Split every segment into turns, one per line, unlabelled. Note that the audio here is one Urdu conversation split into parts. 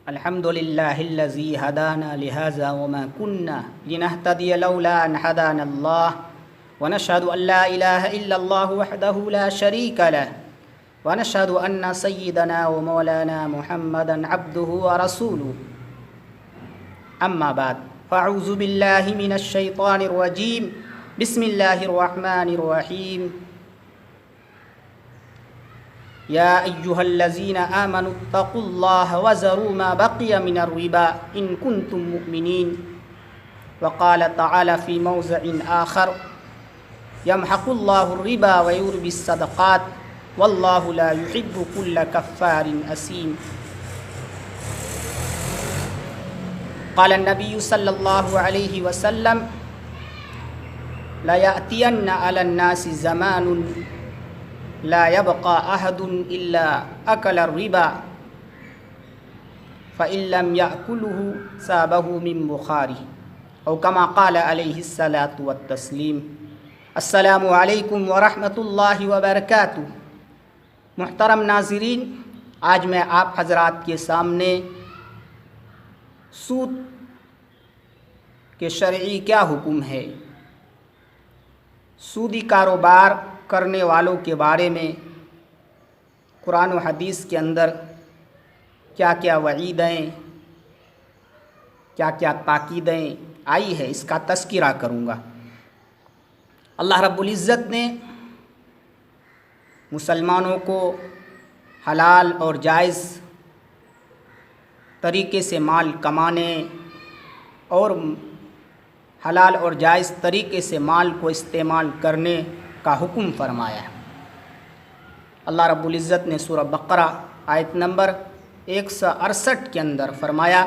الحمد لله الذي هدانا لهذا وما كنا لنهتدي لولا أن هدانا الله ونشهد أن لا إله إلا الله وحده لا شريك له ونشهد أن سيدنا ومولانا محمدا عبده ورسوله أما بعد فأعوذ بالله من الشيطان الرجيم بسم الله الرحمن الرحيم يا أيها الذين آمنوا اتقوا الله وذروا ما بقي من الربا إن كنتم مؤمنين وقال تعالى في موضع آخر يمحق الله الربا ويربي الصدقات والله لا يحب كل كفار أثيم قال النبي صلى الله عليه وسلم لا يأتين على الناس زمان لا يبقى أحد إلا أكل الربا فإن لم يأكله سابه من بخاره أو كما قال عليه الصلاة والتسليم السلام علیکم ورحمۃ اللہ وبرکاتہ۔ محترم ناظرین، آج میں آپ حضرات کے سامنے سود کے شرعی کیا حکم ہے، سودی کاروبار کرنے والوں کے بارے میں قرآن و حدیث کے اندر کیا کیا وعیدیں، کیا کیا تاکیدیں آئی ہے، اس کا تذکرہ کروں گا۔ اللہ رب العزت نے مسلمانوں کو حلال اور جائز طریقے سے مال کمانے اور حلال اور جائز طریقے سے مال کو استعمال کرنے کا حکم فرمایا ہے۔ اللہ رب العزت نے سورہ بقرہ آیت نمبر 168 کے اندر فرمایا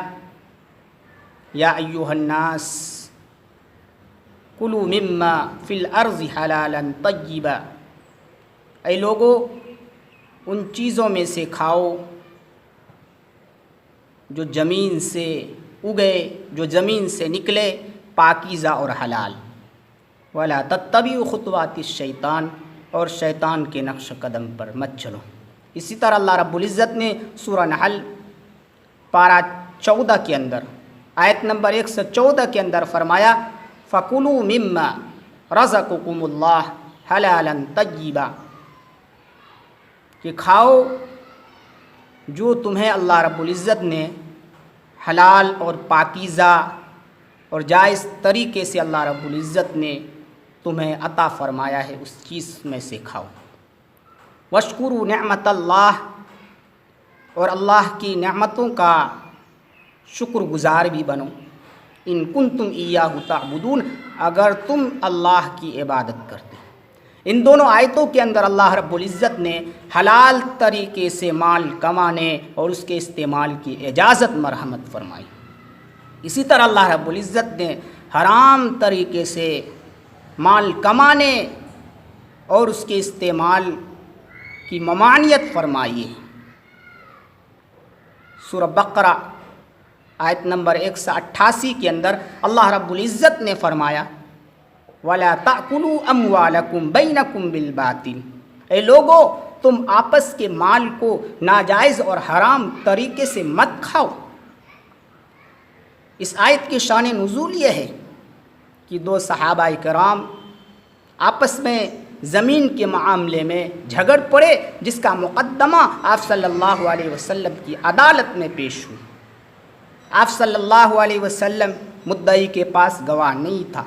یا ایھا الناس کلوا مما فی الارض حلالا طیبا، اے لوگو ان چیزوں میں سے کھاؤ جو زمین سے اگے، جو زمین سے نکلے، پاکیزہ اور حلال، ولا تتبعوا خطوات الشیطان، اور شیطان کے نقش قدم پر مت چلو۔ اسی طرح اللہ رب العزت نے سورہ نحل پارہ 14 کے اندر آیت نمبر 114 کے اندر فرمایا فَكُلُوا مِمَّا رَزَقَكُمُ اللَّهُ حَلَالًا طَيِّبًا، کہ کھاؤ جو تمہیں اللہ رب العزت نے حلال اور پاکیزہ اور جائز طریقے سے اللہ رب العزت نے تمہیں عطا فرمایا ہے، اس چیز میں سے کھاؤ۔ وَاشْكُرُوا نِعْمَتَ اللَّهِ، اور اللہ کی نعمتوں کا شکر گزار بھی بنو، ان کنتم ایاہ تعبدون، اگر تم اللہ کی عبادت کرتے۔ ان دونوں آیتوں کے اندر اللہ رب العزت نے حلال طریقے سے مال کمانے اور اس کے استعمال کی اجازت مرحمت فرمائی۔ اسی طرح اللہ رب العزت نے حرام طریقے سے مال کمانے اور اس کے استعمال کی ممانعت فرمائی ہے۔ سورہ بقرہ آیت نمبر 188 کے اندر اللہ رب العزت نے فرمایا وَلَا تَأْكُلُوا أَمْوَالَكُمْ بَيْنَكُمْ بِالْبَاطِلِ، اے لوگو تم آپس کے مال کو ناجائز اور حرام طریقے سے مت کھاؤ۔ اس آیت کی شان نزول یہ ہے کہ دو صحابہ کرام آپس میں زمین کے معاملے میں جھگڑ پڑے، جس کا مقدمہ آپ صلی اللہ علیہ وسلم کی عدالت میں پیش ہوئی۔ آپ صلی اللہ علیہ وسلم مدعی کے پاس گواہ نہیں تھا،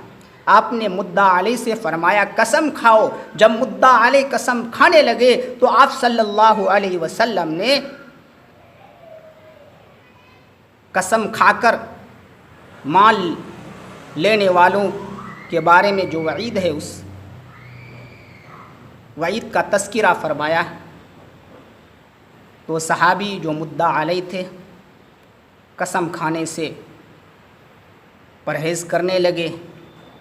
آپ نے مدعا علیہ سے فرمایا قسم کھاؤ۔ جب مدعا علیہ قسم کھانے لگے تو آپ صلی اللہ علیہ وسلم نے قسم کھا کر مال لینے والوں کے بارے میں جو وعید ہے اس وعید کا تذکرہ فرمایا۔ تو صحابی جو مدعا علیہ تھے قسم کھانے سے پرہیز کرنے لگے،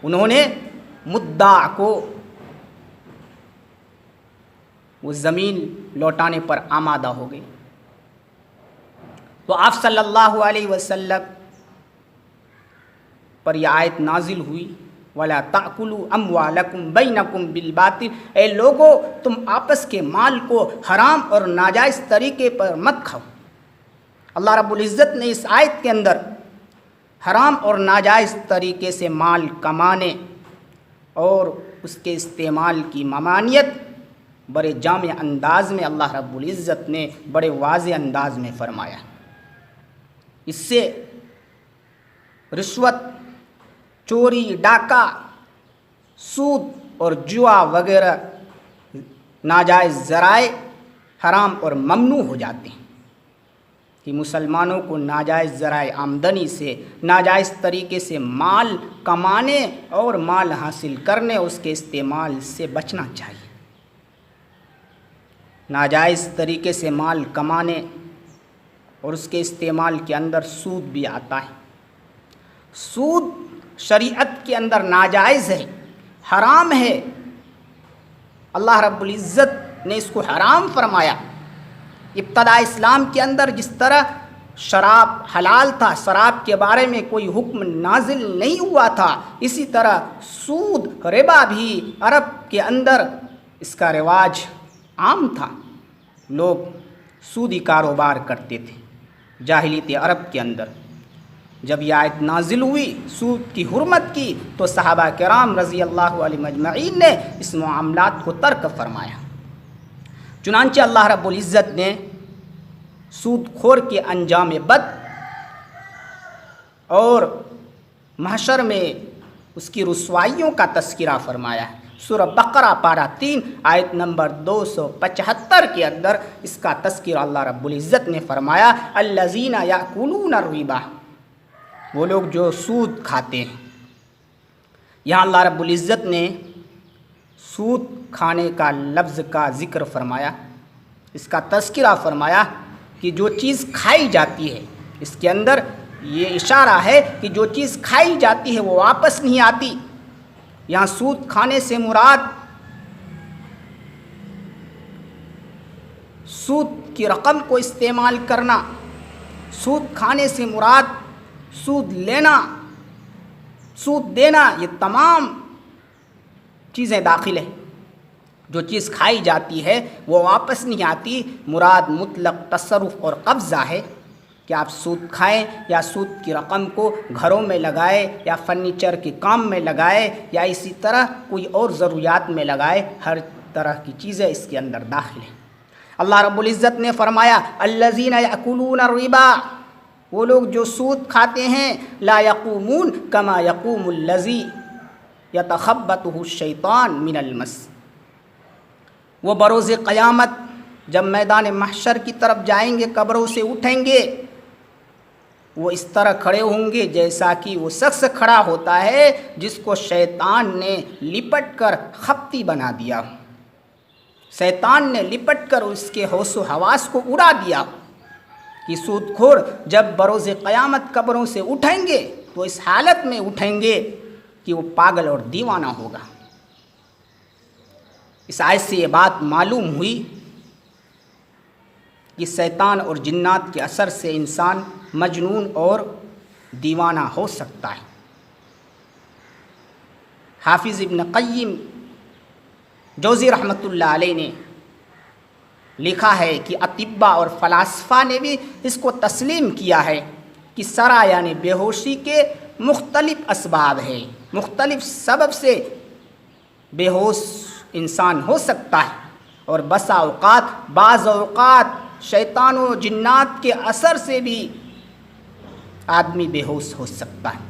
انہوں نے مدعا کو وہ زمین لوٹانے پر آمادہ ہو گئے۔ تو آپ صلی اللہ علیہ وسلم پر یہ آیت نازل ہوئی وَلَا تَأْكُلُوا أَمْوَالَكُمْ بَيْنَكُمْ بِالْبَاطِلِ، اے لوگو تم آپس کے مال کو حرام اور ناجائز طریقے پر مت کھاؤ۔ اللہ رب العزت نے اس آیت کے اندر حرام اور ناجائز طریقے سے مال کمانے اور اس کے استعمال کی ممانعت بڑے جامع انداز میں اللہ رب العزت نے بڑے واضح انداز میں فرمایا۔ اس سے رشوت، چوری، ڈاکہ، سود اور جوا وغیرہ ناجائز ذرائع حرام اور ممنوع ہو جاتے ہیں کہ مسلمانوں کو ناجائز ذرائع آمدنی سے، ناجائز طریقے سے مال کمانے اور مال حاصل کرنے، اس کے استعمال سے بچنا چاہیے۔ ناجائز طریقے سے مال کمانے اور اس کے استعمال کے اندر سود بھی آتا ہے۔ سود شریعت کے اندر ناجائز ہے، حرام ہے۔ اللہ رب العزت نے اس کو حرام فرمایا۔ ابتدا اسلام کے اندر جس طرح شراب حلال تھا، شراب کے بارے میں کوئی حکم نازل نہیں ہوا تھا، اسی طرح سود، ربا بھی عرب کے اندر اس کا رواج عام تھا۔ لوگ سودی کاروبار کرتے تھے جاہلیت عرب کے اندر۔ جب یہ آیت نازل ہوئی سود کی حرمت کی تو صحابہ کرام رضی اللہ عنہم اجمعین نے اس معاملات کو ترک فرمایا۔ چنانچہ اللہ رب العزت نے سود خور کے انجام بد اور محشر میں اس کی رسوائیوں کا تذکرہ فرمایا ہے۔ سورہ بقرہ پارہ 3 آیت نمبر 275 کے اندر اس کا تذکرہ اللہ رب العزت نے فرمایا، الذین یأکلون الربا، وہ لوگ جو سود کھاتے ہیں۔ یہاں اللہ رب العزت نے سود کھانے کا لفظ کا ذکر فرمایا، اس کا تذکرہ فرمایا کہ جو چیز کھائی جاتی ہے، اس کے اندر یہ اشارہ ہے کہ جو چیز کھائی جاتی ہے وہ واپس نہیں آتی۔ یہاں سود کھانے سے مراد سود کی رقم کو استعمال کرنا، سود کھانے سے مراد سود لینا، سود دینا، یہ تمام چیزیں داخل ہیں۔ جو چیز کھائی جاتی ہے وہ واپس نہیں آتی، مراد مطلق تصرف اور قبضہ ہے کہ آپ سود کھائیں یا سود کی رقم کو گھروں میں لگائے یا فرنیچر کے کام میں لگائے یا اسی طرح کوئی اور ضروریات میں لگائے، ہر طرح کی چیزیں اس کے اندر داخل ہیں۔ اللہ رب العزت نے فرمایا الذین یأکلون الربا، وہ لوگ جو سود کھاتے ہیں، لا یقومون کما یقوم الذی یتخبطہ الشیطان من المس، وہ بروز قیامت جب میدان محشر کی طرف جائیں گے، قبروں سے اٹھیں گے، وہ اس طرح کھڑے ہوں گے جیسا کہ وہ شخص کھڑا ہوتا ہے جس کو شیطان نے لپٹ کر خپتی بنا دیا، شیطان نے لپٹ کر اس کے ہوش و حواس کو اڑا دیا۔ کہ سود خور جب بروز قیامت قبروں سے اٹھیں گے تو اس حالت میں اٹھیں گے کہ وہ پاگل اور دیوانہ ہوگا۔ اس آیت سے یہ بات معلوم ہوئی کہ شیطان اور جنات کے اثر سے انسان مجنون اور دیوانہ ہو سکتا ہے۔ حافظ ابن قیم جوزی رحمۃ اللہ علیہ نے لکھا ہے کہ اطباء اور فلاسفہ نے بھی اس کو تسلیم کیا ہے کہ سرا یعنی بے ہوشی کے مختلف اسباب ہیں، مختلف سبب سے بے ہوش انسان ہو سکتا ہے، اور بسا اوقات بعض اوقات شیطان و جنات کے اثر سے بھی آدمی بے ہوش ہو سکتا ہے۔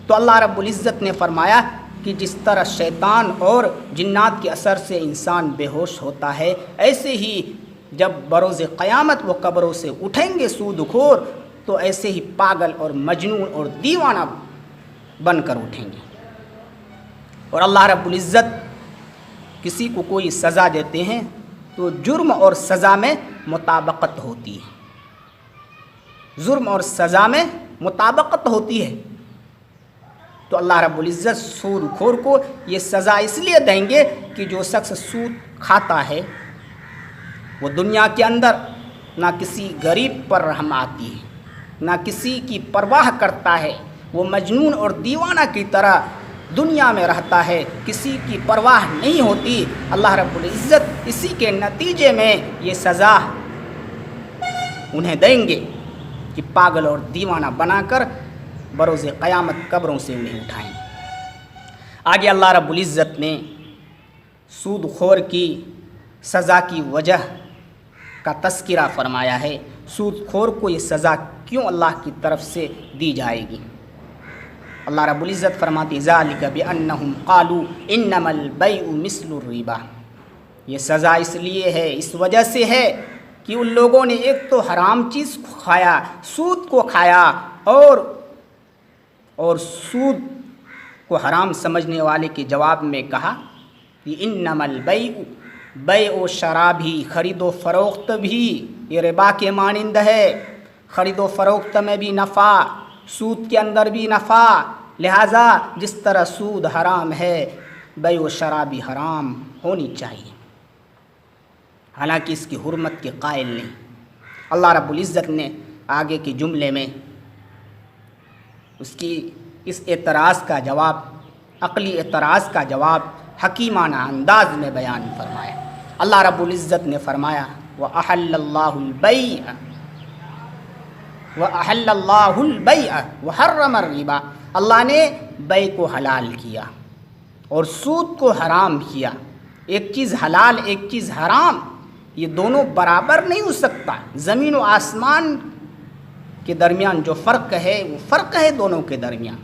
تو اللہ رب العزت نے فرمایا کہ جس طرح شیطان اور جنات کے اثر سے انسان بے ہوش ہوتا ہے، ایسے ہی جب بروز قیامت وہ قبروں سے اٹھیں گے سود خور، تو ایسے ہی پاگل اور مجنون اور دیوانہ بن کر اٹھیں گے۔ اور اللہ رب العزت کسی کو کوئی سزا دیتے ہیں تو جرم اور سزا میں مطابقت ہوتی ہے، جرم اور سزا میں مطابقت ہوتی ہے۔ تو اللہ رب العزت سود خور کو یہ سزا اس لیے دیں گے کہ جو شخص سود کھاتا ہے وہ دنیا کے اندر نہ کسی غریب پر رحم آتی ہے، نہ کسی کی پرواہ کرتا ہے، وہ مجنون اور دیوانہ کی طرح دنیا میں رہتا ہے، کسی کی پرواہ نہیں ہوتی۔ اللہ رب العزت اسی کے نتیجے میں یہ سزا انہیں دیں گے۔ کہ پاگل اور دیوانہ بنا کر بروز قیامت قبروں سے انہیں اٹھائیں۔ آگے اللہ رب العزت نے سود خور کی سزا کی وجہ کا تذکرہ فرمایا ہے۔ سود خور کو یہ سزا کیوں اللہ کی طرف سے دی جائے گی؟ اللہ رب العزت فرماتے ذالک بانہم قالوا انما البیع مثل الربا، یہ سزا اس لیے ہے، اس وجہ سے ہے کہ ان لوگوں نے ایک تو حرام چیز کو کھایا، سود کو کھایا، اور سود کو حرام سمجھنے والے کے جواب میں کہا کہ انما البیع، بیع و شراء بھی، خرید و فروخت بھی یہ ربا کے مانند ہے۔ خرید و فروخت میں بھی نفع، سود کے اندر بھی نفع، لہٰذا جس طرح سود حرام ہے بیع و شراء بھی حرام ہونی چاہیے، حالانکہ اس کی حرمت کے قائل نہیں۔ اللہ رب العزت نے آگے کے جملے میں اس اعتراض کا جواب، عقلی اعتراض کا جواب حکیمانہ انداز میں بیان فرمایا۔ اللہ رب العزت نے فرمایا وَأَحَلَّ اللَّهُ الْبَيْعَ وَحَرَّمَ الرِّبَا، اللہ نے بیع کو حلال کیا اور سود کو حرام کیا۔ ایک چیز حلال ایک چیز حرام، یہ دونوں برابر نہیں ہو سکتا۔ زمین و آسمان کے درمیان جو فرق ہے وہ فرق ہے دونوں کے درمیان۔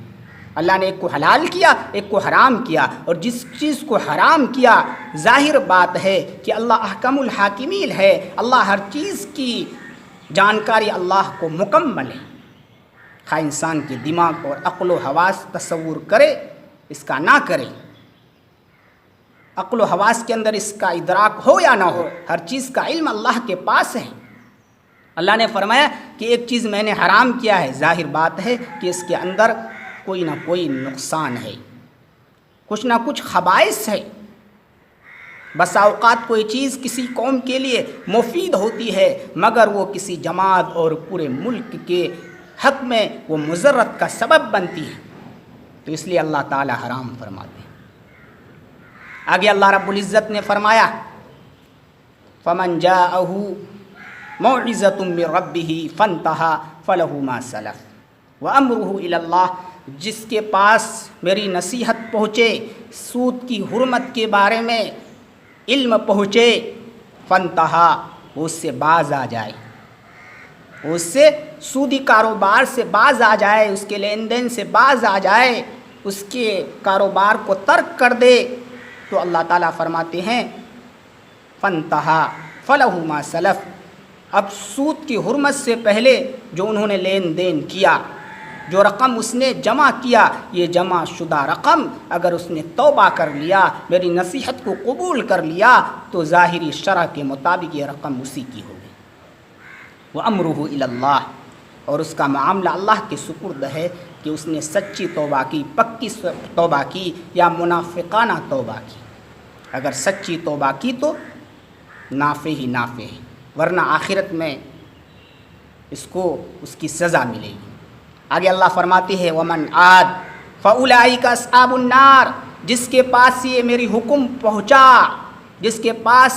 اللہ نے ایک کو حلال کیا ایک کو حرام کیا، اور جس چیز کو حرام کیا ظاہر بات ہے کہ اللہ احکم الحاکمین ہے، اللہ ہر چیز کی جانکاری اللہ کو مکمل ہے، خواہ انسان کے دماغ اور عقل و حواس تصور کرے اس کا نہ کرے، عقل و حواس کے اندر اس کا ادراک ہو یا نہ ہو، ہر چیز کا علم اللہ کے پاس ہے۔ اللہ نے فرمایا کہ ایک چیز میں نے حرام کیا ہے، ظاہر بات ہے کہ اس کے اندر کوئی نہ کوئی نقصان ہے، کچھ نہ کچھ خبائث ہے۔ بسا اوقات کوئی چیز کسی قوم کے لیے مفید ہوتی ہے مگر وہ کسی جماعت اور پورے ملک کے حق میں وہ مضرت کا سبب بنتی ہے، تو اس لیے اللہ تعالی حرام فرماتے ہیں۔ آگے اللہ رب العزت نے فرمایا فَمَنْ جَاءَهُ مَوْعِظَةٌ مِّن رَبِّهِ فَانْتَهَى فَلَهُ مَا سَلَفَ وَأَمْرُهُ إِلَى اللَّهِ، جس کے پاس میری نصیحت پہنچے، سود کی حرمت کے بارے میں علم پہنچے، فَانْتَهَى، وہ اس سے باز آ جائے، وہ اس سے سودی کاروبار سے باز آ جائے، اس کے لین دین سے باز آ جائے، اس کے کاروبار کو ترک کر دے، تو اللہ تعالیٰ فرماتے ہیں فَانْتَهَى فَلَهُ مَا سَلَفَ، اب سود کی حرمت سے پہلے جو انہوں نے لین دین کیا، جو رقم اس نے جمع کیا، یہ جمع شدہ رقم اگر اس نے توبہ کر لیا، میری نصیحت کو قبول کر لیا، تو ظاہری شرع کے مطابق یہ رقم اسی کی ہوگی۔ وَأَمْرُهُ إِلَى اللَّهِ، اور اس کا معاملہ اللہ کے سپرد ہے کہ اس نے سچی توبہ کی، پکی توبہ کی یا منافقانہ توبہ کی۔ اگر سچی توبہ کی تو نافع ہی نافع ہے، ورنہ آخرت میں اس کو اس کی سزا ملے گی۔ آگے اللہ فرماتے ہیں وَمَنْ عَادَ فَأُولَٰئِكَ أَصْحَابُ النَّارِ، جس کے پاس یہ میری حکم پہنچا، جس کے پاس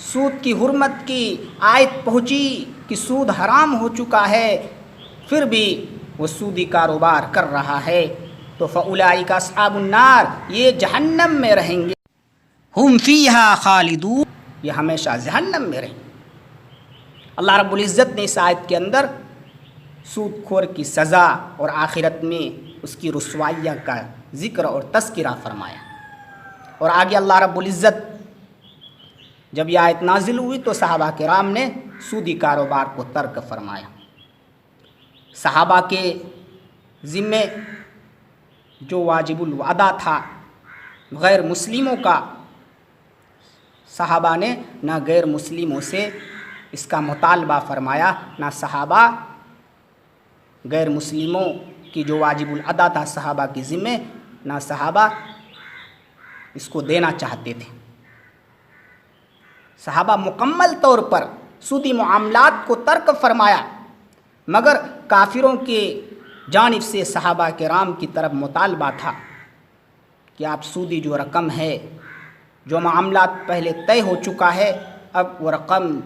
سود کی حرمت کی آیت پہنچی کہ سود حرام ہو چکا ہے، پھر بھی وہ سودی کاروبار کر رہا ہے، تو فَأُولَٰئِكَ أَصْحَابُ النَّارِ، یہ جہنم میں رہیں گے، ہم فیہا خالدون، یہ ہمیشہ جہنم میں رہیں۔ اللہ رب العزت نے اس آیت کے اندر سود خور کی سزا اور آخرت میں اس کی رسوائیہ کا ذکر اور تذکرہ فرمایا، اور آگے اللہ رب العزت جب یہ آیت نازل ہوئی تو صحابہ کرام نے سودی کاروبار کو ترک فرمایا۔ صحابہ کے ذمے جو واجب الوعدہ تھا غیر مسلموں کا، صحابہ نے نہ غیر مسلموں سے اس کا مطالبہ فرمایا، نہ صحابہ غیر مسلموں کی جو واجب الادا تھا صحابہ کے ذمے، نہ صحابہ اس کو دینا چاہتے تھے۔ صحابہ مکمل طور پر سودی معاملات کو ترک فرمایا، مگر کافروں کے جانب سے صحابہ کرام کی طرف مطالبہ تھا کہ آپ سودی جو رقم ہے، جو معاملات پہلے طے ہو چکا ہے، اب وہ رقم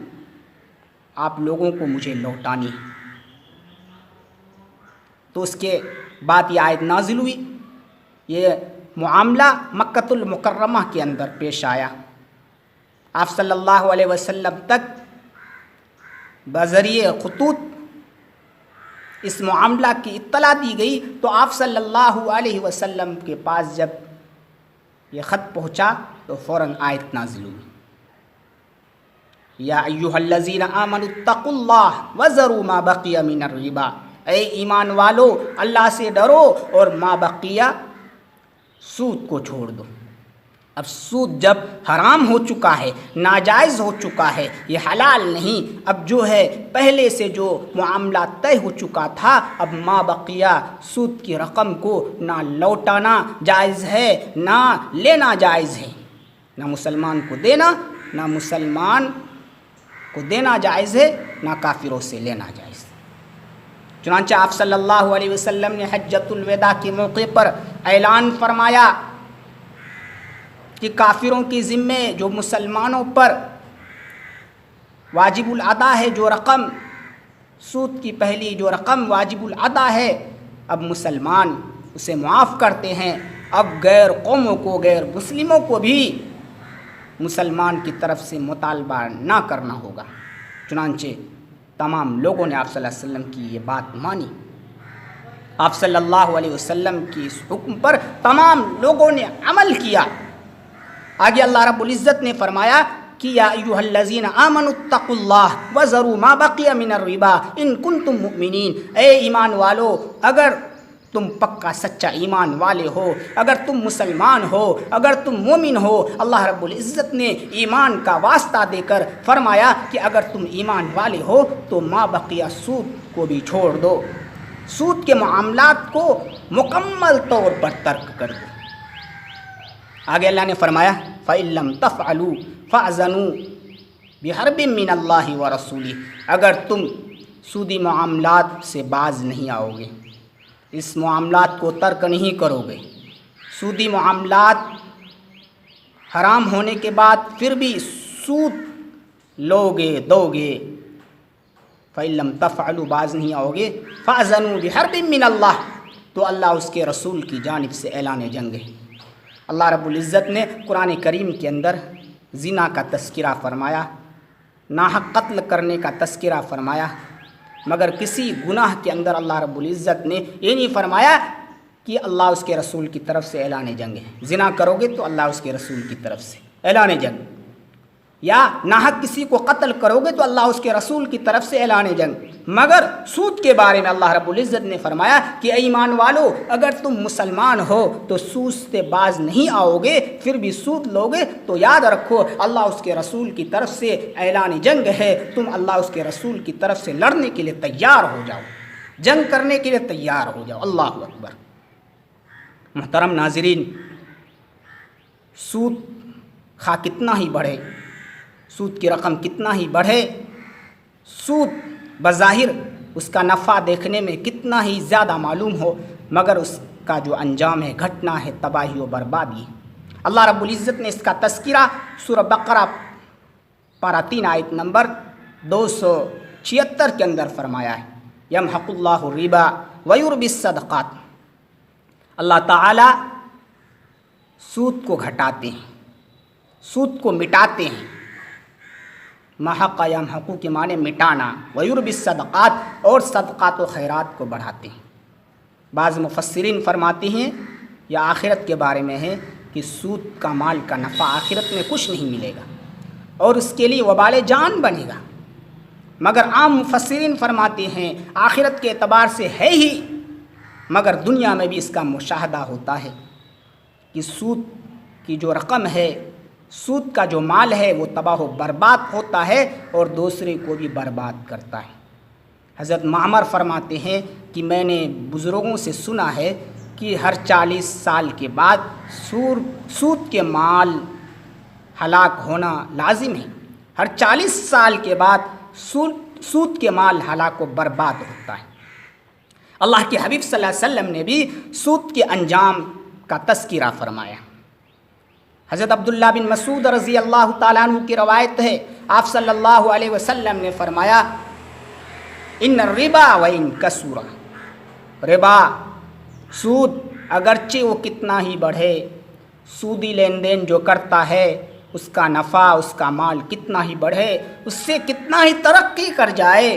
آپ لوگوں کو مجھے لوٹانی ہے۔ تو اس کے بعد یہ آیت نازل ہوئی. یہ معاملہ مکۃ المکرمہ کے اندر پیش آیا. آپ صلی اللہ علیہ وسلم تک بذریعہ خطوط اس معاملہ کی اطلاع دی گئی. تو آپ صلی اللہ علیہ وسلم کے پاس جب یہ خط پہنچا تو فوراً آیت نازل ہوئی. یا ایھا الذین آمنوا اتقوا اللہ وذروا ما بقی من الربا. اے ایمان والو اللہ سے ڈرو اور ما بقیہ سود کو چھوڑ دو. اب سود جب حرام ہو چکا ہے، ناجائز ہو چکا ہے، یہ حلال نہیں. اب جو ہے پہلے سے جو معاملہ طے ہو چکا تھا، اب ما بقیہ سود کی رقم کو نہ لوٹانا جائز ہے، نہ لینا جائز ہے. نہ مسلمان کو دینا، نہ مسلمان کو دینا جائز ہے، نہ کافروں سے لینا جائز. چنانچہ آپ صلی اللہ علیہ وسلم نے حجۃ الوداع کے موقع پر اعلان فرمایا کہ کافروں کے ذمے جو مسلمانوں پر واجب الادا ہے، جو رقم سود کی پہلی جو رقم واجب الادا ہے، اب مسلمان اسے معاف کرتے ہیں. اب غیر قوموں کو، غیر مسلموں کو بھی مسلمان کی طرف سے مطالبہ نہ کرنا ہوگا. چنانچہ تمام لوگوں نے آپ صلی اللہ علیہ وسلم کی یہ بات مانی. آپ صلی اللہ علیہ وسلم کی اس حکم پر تمام لوگوں نے عمل کیا. آگے اللہ رب العزت نے فرمایا کہ یا ایھا الذین آمنوا اتقوا اللہ وذروا ما بقی من الربا ان کنتم مؤمنین. اے ایمان والو، اگر تم پکا سچا ایمان والے ہو، اگر تم مسلمان ہو، اگر تم مومن ہو. اللہ رب العزت نے ایمان کا واسطہ دے کر فرمایا کہ اگر تم ایمان والے ہو تو ما بقیہ سود کو بھی چھوڑ دو، سود کے معاملات کو مکمل طور پر ترک کر دو. آگے اللہ نے فرمایا فَإِن لَّمْ تَفْعَلُوا فَأْذَنُوا بِحَرْبٍ مِّنَ اللَّهِ وَرَسُولِهِ. اگر تم سودی معاملات سے باز نہیں آؤ گے، اس معاملات کو ترک نہیں کرو گے، سودی معاملات حرام ہونے کے بعد پھر بھی سود لوگے دو گے، فَإِن لَّمْ تَفْعَلُوا باز نہیں آؤ گے، فَأْذَنُوا بِحَرْبٍ مِّنَ اللَّهِ تو اللہ اس کے رسول کی جانب سے اعلان جنگ ہے. اللہ رب العزت نے قرآن کریم کے اندر زنا کا تذکرہ فرمایا، ناحق قتل کرنے کا تذکرہ فرمایا، مگر کسی گناہ کے اندر اللہ رب العزت نے یہ نہیں فرمایا کہ اللہ اس کے رسول کی طرف سے اعلان جنگ ہے. زنا کرو گے تو اللہ اس کے رسول کی طرف سے اعلان جنگ، یا ناحق کسی کو قتل کرو گے تو اللہ اس کے رسول کی طرف سے اعلان جنگ. مگر سود کے بارے میں اللہ رب العزت نے فرمایا کہ اے ایمان والو، اگر تم مسلمان ہو تو سود سے باز نہیں آؤ گے، پھر بھی سود لوگے تو یاد رکھو اللہ اس کے رسول کی طرف سے اعلان جنگ ہے. تم اللہ اس کے رسول کی طرف سے لڑنے کے لیے تیار ہو جاؤ، جنگ کرنے کے لیے تیار ہو جاؤ. اللہ اکبر. محترم ناظرین، سود خواہ کتنا ہی بڑھے، سود کی رقم کتنا ہی بڑھے، سود بظاہر اس کا نفع دیکھنے میں کتنا ہی زیادہ معلوم ہو، مگر اس کا جو انجام ہے گھٹنا ہے تباہی و بربادی. اللہ رب العزت نے اس کا تذکرہ سورہ بقرہ پارہ 3 آیت نمبر 276 کے اندر فرمایا ہے. یمحق اللہ الربا ویربی الصدقات. اللہ تعالی سود کو گھٹاتے ہیں، سود کو مٹاتے ہیں. محق یمحق کے معنی مٹانا، ویربی الصدقات اور صدقات و خیرات کو بڑھاتے ہیں. بعض مفسرین فرماتے ہیں یا آخرت کے بارے میں ہے کہ سود کا مال کا نفع آخرت میں کچھ نہیں ملے گا اور اس کے لیے وبال جان بنے گا. مگر عام مفسرین فرماتے ہیں آخرت کے اعتبار سے ہے ہی، مگر دنیا میں بھی اس کا مشاہدہ ہوتا ہے کہ سود کی جو رقم ہے، سود کا جو مال ہے وہ تباہ و برباد ہوتا ہے اور دوسرے کو بھی برباد کرتا ہے. حضرت معمر فرماتے ہیں کہ میں نے بزرگوں سے سنا ہے کہ ہر 40 سال کے بعد سود کے مال ہلاک ہونا لازم ہے. ہر 40 سال کے بعد سود کے مال ہلاک و برباد ہوتا ہے. اللہ کے حبیب صلی اللہ علیہ وسلم نے بھی سود کے انجام کا تذکرہ فرمایا. حضرت عبداللہ بن مسعود رضی اللہ تعالیٰ عنہ کی روایت ہے، آپ صلی اللہ علیہ وسلم نے فرمایا ان الربا وان کثر ربا، سود، اگرچہ وہ کتنا ہی بڑھے، سودی لین دین جو کرتا ہے اس کا نفع، اس کا مال کتنا ہی بڑھے، اس سے کتنا ہی ترقی کر جائے،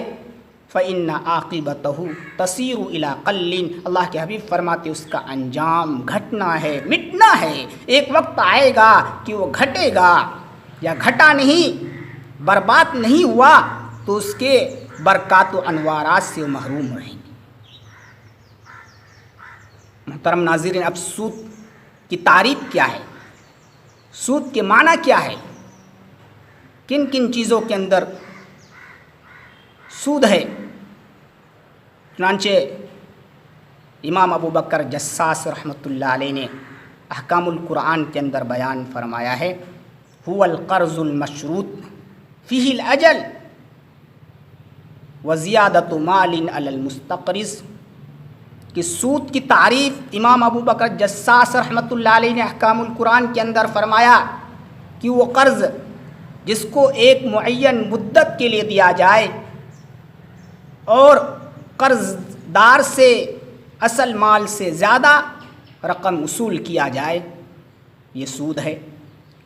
فَإِنَّ عَاقِبَتَهُ تَصِيرُ إِلَىٰ قَلٍّ، اللہ کے حبیب فرماتے اس کا انجام گھٹنا ہے، مٹنا ہے۔ ایک وقت آئے گا کہ وہ گھٹے گا، یا گھٹا نہیں، برباد نہیں ہوا تو اس کے برکات و انوارات سے محروم رہیں گے۔ محترم ناظرین، اب سود کی تعریف کیا ہے، سود کے معنی کیا ہے، کن کن چیزوں کے اندر سود ہے؟ چنانچہ امام ابو بکر جساس رحمۃ اللہ علیہ نے احکام القرآن کے اندر بیان فرمایا ہے، هو القرض المشروط فيه الاجل وزیادۃ مال علی المستقرض، کہ سود کی تعریف امام ابو بکر جساس رحمۃ اللہ علیہ نے احکام القرآن کے اندر فرمایا کہ وہ قرض جس کو ایک معین مدت کے لیے دیا جائے اور قرض دار سے اصل مال سے زیادہ رقم وصول کیا جائے، یہ سود ہے۔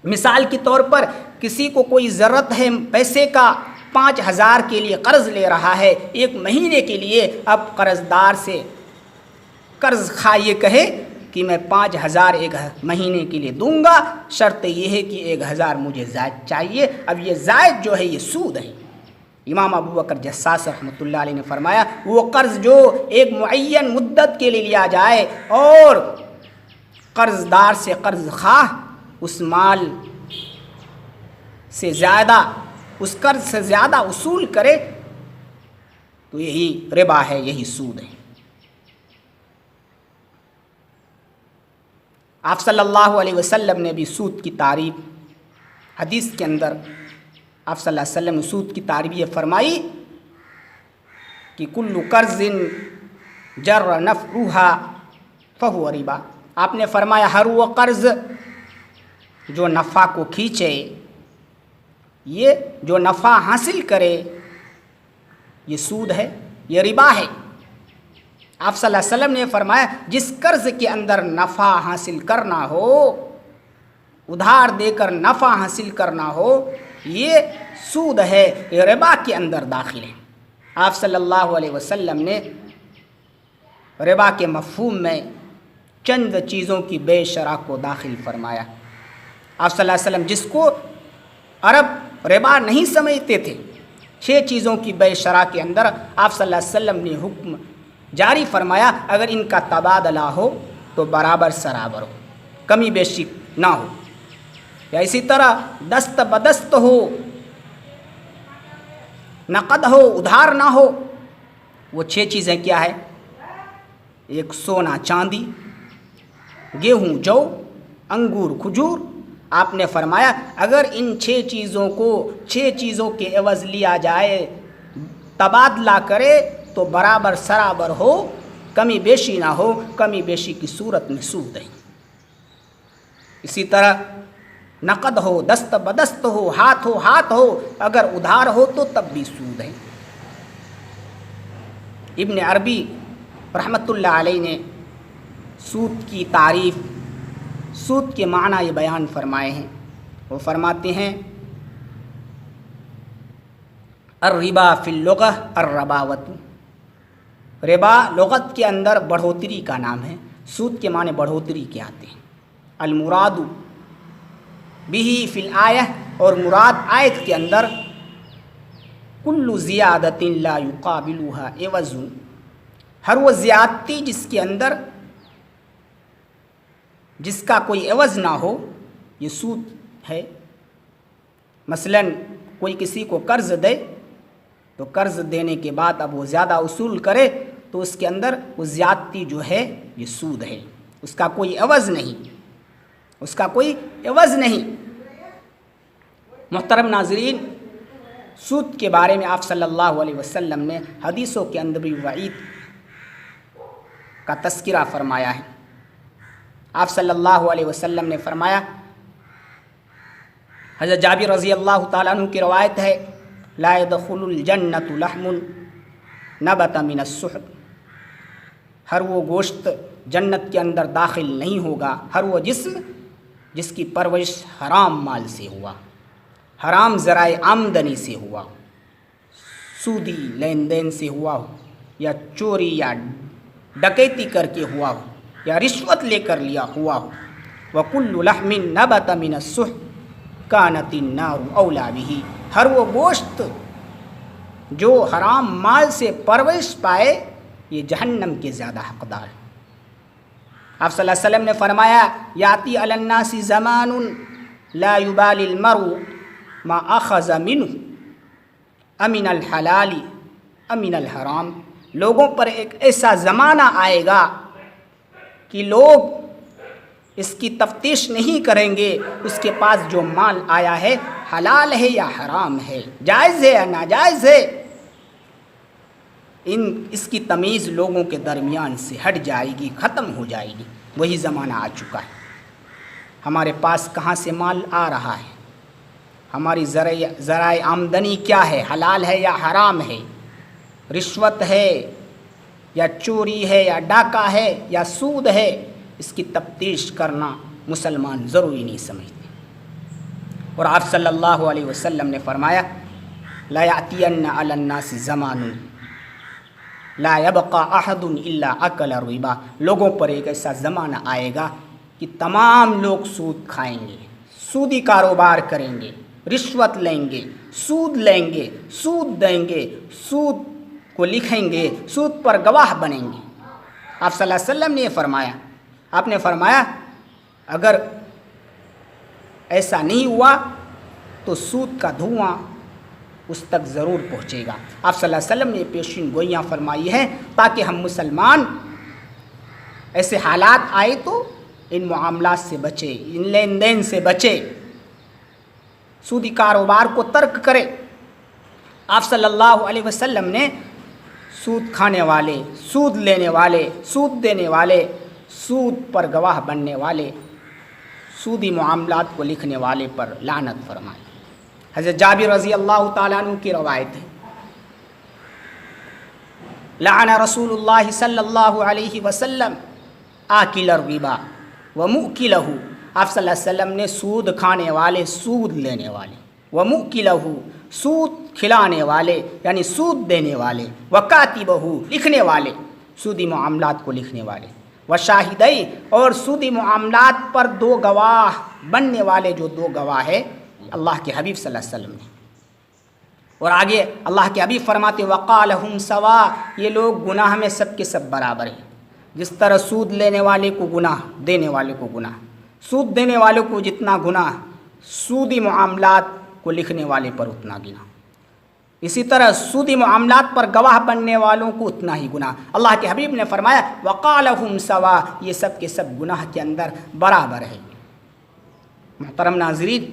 مثال کے طور پر کسی کو کوئی ضرورت ہے پیسے کا، 5,000 کے لیے قرض لے رہا ہے 1 مہینے کے لیے، اب قرض دار سے قرض خواہ یہ کہے کہ میں 5,000 ایک مہینے کے لیے دوں گا، شرط یہ ہے کہ 1,000 مجھے زائد چاہیے، اب یہ زائد جو ہے یہ سود ہے۔ امام ابو بکر جساس رحمۃ اللہ علیہ نے فرمایا وہ قرض جو ایک معین مدت کے لیے لیا جائے اور قرض دار سے قرض خواہ اس مال سے زیادہ، اس قرض سے زیادہ وصول کرے تو یہی ربا ہے، یہی سود ہے۔ آپ صلی اللہ علیہ وسلم نے بھی سود کی تعریف حدیث کے اندر، آپ صلی اللہ علیہ وسلم نے سود کی تعریف یہ فرمائی کہ کل قرض جر نفعھا فہو ربا، آپ نے فرمایا ہر وہ قرض جو نفع کو کھینچے، یہ جو نفع حاصل کرے یہ سود ہے، یہ ربا ہے۔ آپ صلی اللہ علیہ وسلم نے فرمایا جس قرض کے اندر نفع حاصل کرنا ہو، ادھار دے کر نفع حاصل کرنا ہو، یہ سود ہے، یہ ربا کے اندر داخل ہے۔ آپ صلی اللہ علیہ وسلم نے ربا کے مفہوم میں چند چیزوں کی بے شرح کو داخل فرمایا۔ آپ صلی اللہ علیہ وسلم جس کو عرب ربا نہیں سمجھتے تھے، 6 چیزوں کی بے شرح کے اندر آپ صلی اللہ علیہ وسلم نے حکم جاری فرمایا اگر ان کا تبادلہ ہو تو برابر سرابر ہو، کمی بیشی نہ ہو، یا اسی طرح دست بدست ہو، نقد ہو، ادھار نہ ہو۔ وہ 6 چیزیں کیا ہے؟ ایک سونا چاندی، گیہوں جو، انگور کھجور۔ آپ نے فرمایا اگر ان 6 چیزوں کو 6 چیزوں کے عوض لیا جائے، تبادلہ کرے تو برابر سرابر ہو، کمی بیشی نہ ہو، کمی بیشی کی صورت میں سود ہے۔ اسی طرح نقد ہو، دست بدست ہو، ہاتھ ہو، اگر ادھار ہو تو تب بھی سود ہے۔ ابن عربی رحمۃ اللہ علیہ نے سود کی تعریف، سود کے معنی یہ بیان فرمائے ہیں۔ وہ فرماتے ہیں الربا فی اللغہ الرباوت، ربا لغت کے اندر بڑھوتری کا نام ہے، سود کے معنی بڑھوتری کے آتے ہیں۔ المراد بہ فی الآیہ، اور مراد آیت کے اندر کل زیادۃ لا یقابلھا عوض، ہر وہ زیادتی جس کے اندر جس کا کوئی عوض نہ ہو، یہ سود ہے۔ مثلا کوئی کسی کو قرض دے تو قرض دینے کے بعد اب وہ زیادہ وصول کرے تو اس کے اندر وہ زیادتی جو ہے یہ سود ہے، اس کا کوئی عوض نہیں، اس کا کوئی عوض نہیں۔ محترم ناظرین، سود کے بارے میں آپ صلی اللہ علیہ وسلم نے حدیثوں کے اندر بھی وعید کا تذکرہ فرمایا ہے۔ آپ صلی اللہ علیہ وسلم نے فرمایا، حضرت جابر رضی اللہ تعالیٰ عنہ کی روایت ہے، لا يدخل الجنة لحم نبت من السحت، ہر وہ گوشت جنت کے اندر داخل نہیں ہوگا، ہر وہ جسم جس کی پرورش حرام مال سے ہوا، حرام ذرائع آمدنی سے ہوا، سودی لین دین سے ہوا ہو، یا چوری یا ڈکیتی کر کے ہوا ہو، یا رشوت لے کر لیا ہوا ہو۔ وَكُلُّ لَحْمٍ نَبَتَ مِنَ السُّحْتِ كَانَتِ النَّارُ أَوْلَىٰ بِهِ، ہر وہ گوشت جو حرام مال سے پرورش پائے یہ جہنم کے زیادہ حقدار ہے۔ آپ صلی اللہ علیہ وسلم نے فرمایا یاتی علی الناس زمان لا یبالی المرء ما اخذ منہ امن الحلال امن الحرام، لوگوں پر ایک ایسا زمانہ آئے گا کہ لوگ اس کی تفتیش نہیں کریں گے اس کے پاس جو مال آیا ہے حلال ہے یا حرام ہے، جائز ہے یا ناجائز ہے، اس کی تمیز لوگوں کے درمیان سے ہٹ جائے گی، ختم ہو جائے گی۔ وہی زمانہ آ چکا ہے۔ ہمارے پاس کہاں سے مال آ رہا ہے، ہماری ذرائع آمدنی کیا ہے، حلال ہے یا حرام ہے، رشوت ہے یا چوری ہے یا ڈاکہ ہے یا سود ہے، اس کی تفتیش کرنا مسلمان ضروری نہیں سمجھتے۔ اور آپ صلی اللہ علیہ وسلم نے فرمایا لا یأتین علی الناس زمان لا یبقى احد الا اکل الربا، لوگوں پر ایک ایسا زمانہ آئے گا کہ تمام لوگ سود کھائیں گے، سودی کاروبار کریں گے، رشوت لیں گے، سود لیں گے، سود دیں گے، سود کو لکھیں گے، سود پر گواہ بنیں گے۔ آپ صلی اللہ علیہ وسلم نے یہ فرمایا، آپ نے فرمایا اگر ایسا نہیں ہوا تو سود کا دھواں اس تک ضرور پہنچے گا۔ آپ صلی اللہ علیہ وسلم نے پیشین گوئیاں فرمائی ہیں تاکہ ہم مسلمان ایسے حالات آئے تو ان معاملات سے بچے، ان لین دین سے بچے، سودی کاروبار کو ترک کرے۔ آپ صلی اللہ علیہ وسلم نے سود کھانے والے، سود لینے والے، سود دینے والے، سود پر گواہ بننے والے، سودی معاملات کو لکھنے والے پر لعنت فرمائی۔ حضرت جابر رضی اللہ تعالیٰ عنہ کی روایت ہے لعن رسول اللہ صلی اللہ علیہ وسلم آکل الربا ومؤکلہ، آپ صلی اللہ علیہ وسلم نے سود کھانے والے، سود لینے والے، ومؤکلہ سود کھلانے والے یعنی سود دینے والے، وکاتبہ لکھنے والے، سودی معاملات کو لکھنے والے، وشاہدی اور سودی معاملات پر دو گواہ بننے والے، جو دو گواہ ہے اللہ کے حبیب صلی اللہ علیہ وسلم نے۔ اور آگے اللہ کے حبیب فرماتے وقال ہم سوا، یہ لوگ گناہ میں سب کے سب برابر ہیں، جس طرح سود لینے والے کو گناہ، دینے والے کو گناہ، سود دینے والے کو جتنا گناہ، سودی معاملات کو لکھنے والے پر اتنا گناہ، اسی طرح سودی معاملات پر گواہ بننے والوں کو اتنا ہی گناہ۔ اللہ کے حبیب نے فرمایا وقال ہم سوا، یہ سب کے سب گناہ کے اندر برابر ہے۔ محترم ناظرین،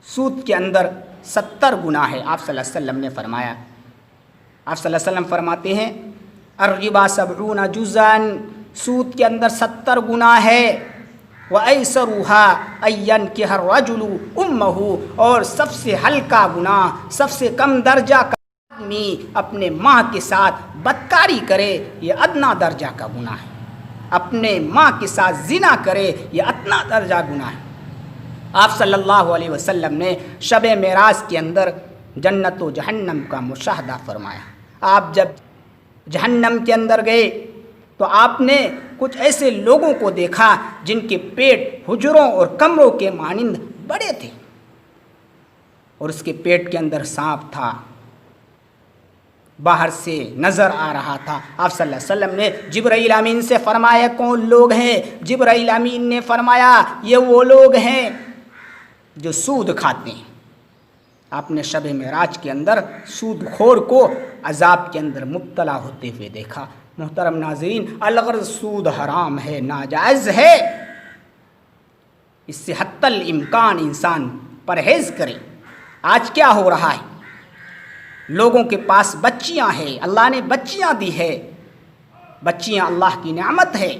سود کے اندر 70 گناہ ہے، آپ صلی اللہ علیہ وسلم نے فرمایا۔ آپ صلی اللہ علیہ وسلم فرماتے ہیں الربا 70 جزءا، سود کے اندر 70 گناہ ہے، وَأَيْسَرُهَا أَن يَنكِحَ الرَّجُلُ أُمَّهُ، اور سب سے ہلکا گناہ، سب سے کم درجہ کا آدمی اپنے ماں کے ساتھ بدکاری کرے، یہ ادنا درجہ کا گناہ ہے، اپنے ماں کے ساتھ زنا کرے، یہ ادنا درجہ گناہ ہے۔ آپ صلی اللہ علیہ وسلم نے شب معراج کے اندر جنت و جہنم کا مشاہدہ فرمایا۔ آپ جب جہنم کے اندر گئے تو آپ نے کچھ ایسے لوگوں کو دیکھا جن کے پیٹ حجروں اور کمروں کے مانند بڑے تھے، اور اس کے پیٹ کے اندر سانپ تھا، باہر سے نظر آ رہا تھا۔ آپ صلی اللہ علیہ وسلم نے جبرائیل امین سے فرمایا کون لوگ ہیں؟ جبرائیل امین نے فرمایا یہ وہ لوگ ہیں جو سود کھاتے ہیں۔ آپ نے شب معراج کے اندر سود خور کو عذاب کے اندر مبتلا ہوتے ہوئے دیکھا۔ محترم ناظرین، الغرض سود حرام ہے، ناجائز ہے، اس سے حتی الامکان انسان پرہیز کرے۔ آج کیا ہو رہا ہے؟ لوگوں کے پاس بچیاں ہیں، اللہ نے بچیاں دی ہے، بچیاں اللہ کی نعمت ہے،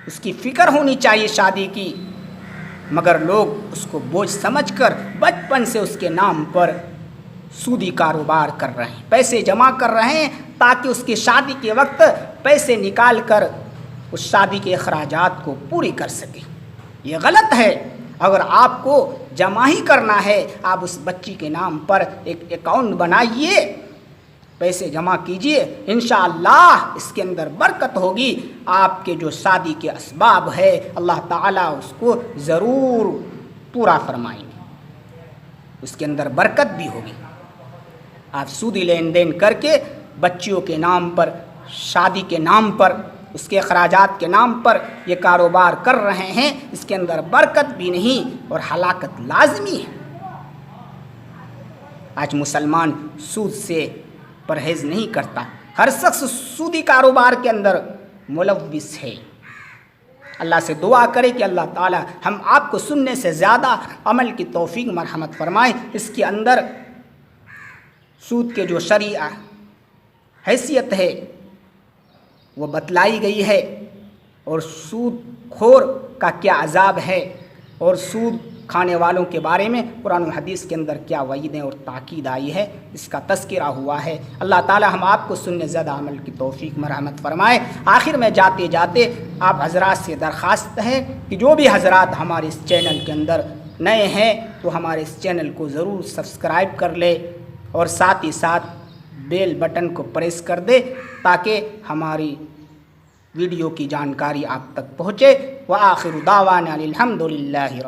اس کی فکر ہونی چاہیے شادی کی، مگر لوگ اس کو بوجھ سمجھ کر بچپن سے اس کے نام پر سودی کاروبار کر رہے ہیں، پیسے جمع کر رہے ہیں تاکہ اس کی شادی کے وقت پیسے نکال کر اس شادی کے اخراجات کو پوری کر سکے۔ یہ غلط ہے۔ اگر آپ کو جمع ہی کرنا ہے، آپ اس بچی کے نام پر ایک اکاؤنٹ بنائیے، پیسے جمع کیجئے، انشاءاللہ اس کے اندر برکت ہوگی۔ آپ کے جو شادی کے اسباب ہے اللہ تعالیٰ اس کو ضرور پورا فرمائیں گے، اس کے اندر برکت بھی ہوگی۔ آپ سودی لین دین کر کے بچیوں کے نام پر، شادی کے نام پر، اس کے اخراجات کے نام پر یہ کاروبار کر رہے ہیں، اس کے اندر برکت بھی نہیں اور ہلاکت لازمی ہے۔ آج مسلمان سود سے پرہیز نہیں کرتا، ہر شخص سودی کاروبار کے اندر ملوث ہے۔ اللہ سے دعا کرے کہ اللہ تعالی ہم آپ کو سننے سے زیادہ عمل کی توفیق مرحمت فرمائے۔ اس کے اندر سود کے جو شرعی حیثیت ہے وہ بتلائی گئی ہے، اور سود خور کا کیا عذاب ہے، اور سود کھانے والوں کے بارے میں قرآن و حدیث کے اندر کیا وعیدیں اور تاکید آئی ہے، اس کا تذکرہ ہوا ہے۔ اللہ تعالی ہم آپ کو سننے زیادہ عمل کی توفیق مرحمت فرمائے۔ آخر میں جاتے جاتے آپ حضرات سے درخواست ہے کہ جو بھی حضرات ہمارے اس چینل کے اندر نئے ہیں تو ہمارے اس چینل کو ضرور سبسکرائب کر لے، اور ساتھ ہی ساتھ بیل بٹن کو پریس کر دے تاکہ ہماری ویڈیو کی جانکاری آپ تک پہنچے۔ وآخر دعوانا الحمدللہ۔